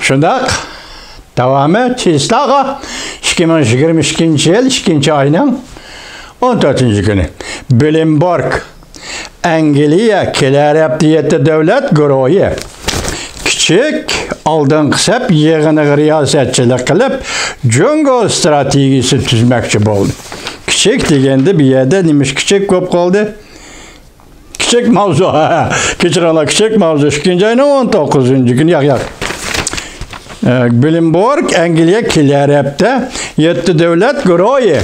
Şundaq, davamı Çislağa 2022 yıl 2. ayının 14. günü. Bloomberg, Angliya Keler Diyeti Devlet Güroyu küçük aldın sep yığını riyasetçilik kılıp Jungo stratejisi tüzmekçi oldu. Küçük degende bir yerde demiş küçük kop kaldı. Küçük mavzu. Küçük mavzu. 2. ayının 19. günü yak. Bloomberg Angliya Keler 7 devlet güroyu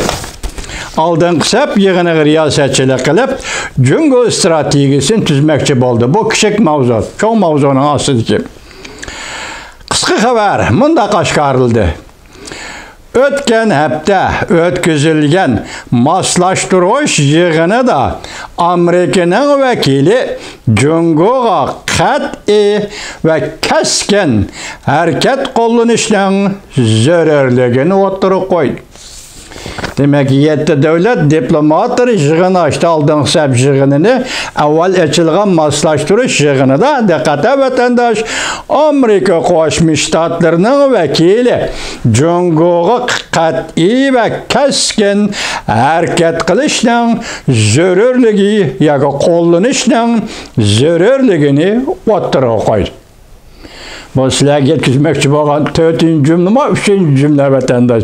aldın sep yığını riyasetçilik kılıp Jungo stratejisini tüzmekçi oldu. Bu küçük mavzu. Çok mavzunun asıdır ki. Kısa haber munda qaşqarıldı. Ötken hepte ötküzülgen maslaştırış yığını da Amerika'nın vekili Jungo'ga qat'i ve keskin hareket kullanışının zararligini o'ttirib qo'ydi. Demek ki 7 devlet diplomatları yığını açtı, aldığın sep yığınını, evvel açılgan maslaştırış yığını da dikkate vatandaş Amerika Koşmuş Ştatlarının vekili Jungo'ga qat'i ve keskin hareket kılışının zararligi yoki qo'llanishning zararligini o'ttirib qo'ydi. Bu sizlarga yetkazmoqchi bo'lgan 4-cümle, 3 cümle vatandaş.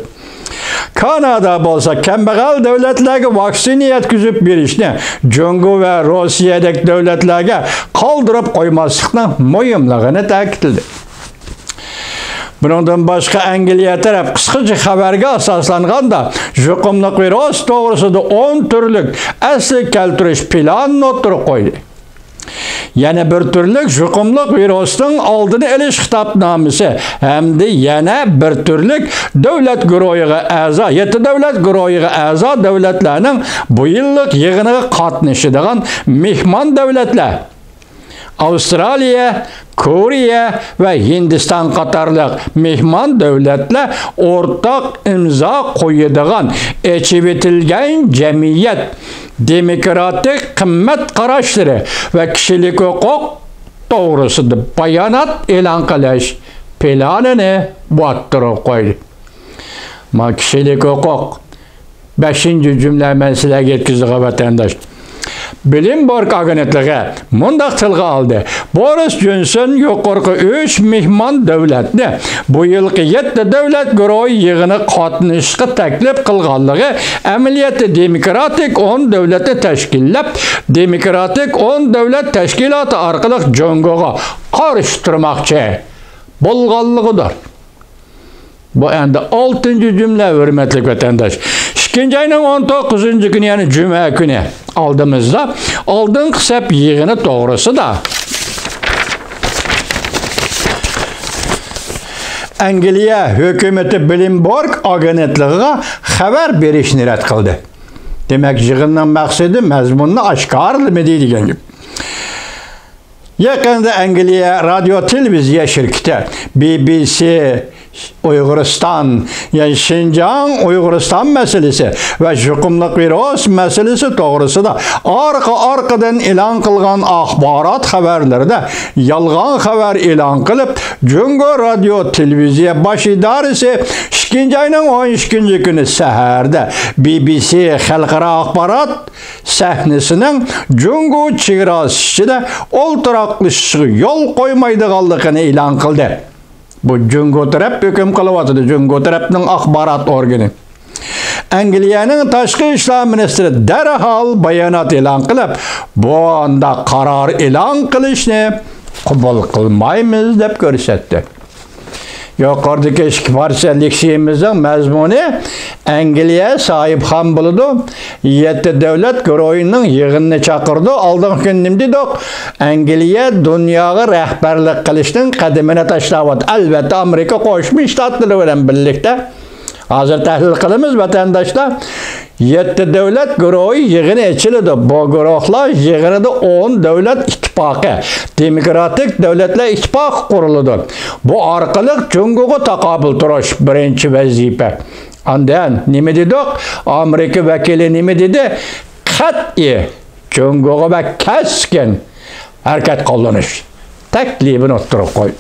Kanada bolsa kambag'al devletlerge vaksini yetkazib berishni Jungo ve Rossiyadagi devletlerge qoldirib qo'ymaslikni muhimligini ta'kidladi. Bundan başka Angliya taraf qisqacha xabarga asoslanganda yuqumli virus to'g'risida 10 turlik asli keltirish planini o'tirib qo'ydi. Yana bir türlük yuqumli virusning oldini olish xitobnomasi hamda yana bir türlük davlat guruhiga a'zo 7 davlat guruhiga a'zo davlatlarning bu yillik yig'iniga qatnashadigan mehmon davlatlar Avustraliya, Koreya ve Hindistan qatorliq mehmon davlatlar o'rtaq imzo qo'yadigan echivitilgan jamiyat demokratik qimmat qarashlari va kishilik huquq to'g'risida bayonot e'lon qilish planini bo'ttirib qo'ydi. Ma kishilik huquq 5-cümle men sizlarga yetkazgan vatandosh. Bloomberg agentligi mundaq tilga oldi. Boris Johnson yuqorqi 3 mehmon davlatni bu yilgi 7 davlat guruhi yig'ini qatnashishga taklif qilganligi amaliyotda demokratik 10 davlatni tashkillab, demokratik 10 davlat tashkiloti orqali Jungo'ga qarshi turmoqchi bo'lganligidir. Bu endi 6-cümle hurmatli vatandosh. 2. ayının 19. günü yani Cuma günü aldığımızda aldığın sep yığını doğrusu da Angliya hükümeti Bloomberg agentligiga xabar berishni rad qildi. Demek yığından maqsadi mazmunni oshkorlimi deydigan gap. Yaqinda Angliya radio televiziya şirketi BBC Uyg'uriston, yani Şinjan Uyg'uriston meselesi ve yuqumli virus meselesi to'g'risida arkadan e'lon qilgan axborot xabarlarida yolg'on xabar e'lon qilib, Jungo radio televiziya bosh idorasi 2. ayının 12. günü saharda BBC xalqaro axborot sahnesining Jungo chegarasi ichida o'ltiraqlishiga yo'l qo'ymaydiganligini e'lon qildi. Bu Jungo taraf hüküm kılıvatıdı. Jungo tarafının axborot organi. Angliyaning tashqi ishlar ministri derhal bayonot e'lon qilib, bu anda qaror e'lon qilishni qabul qilmaymiz deb ko'rsatdi. Yuqoridagi ikki parcha leksiyamizning mazmuni Angliya sohibxon bo'ldi. 7 davlat guruhining yig'inini chaqirdi. Oldingi kun nima dedik? Angliya dunyoga rahbarlik qilishning qadamini tashladi. Albatta Amerika Qo'shma Shtatlari bilan birlikda hozir tahlil qilamiz vatandoshlar. 7 davlat guruhi yig'ini ochildi. Bu guruhlar yig'inida 10 davlat ittifoqi, demokratik davlatlar ittifoqi qurildi. Bu orqali Jungo'ga taqobil turish birinchi vazifa. Ondan nima dedik? Amerika vakili nima dedi? Qat'i Jungo'ga va keskin harakat qilinish taklifini o'ttirib qo'ydi.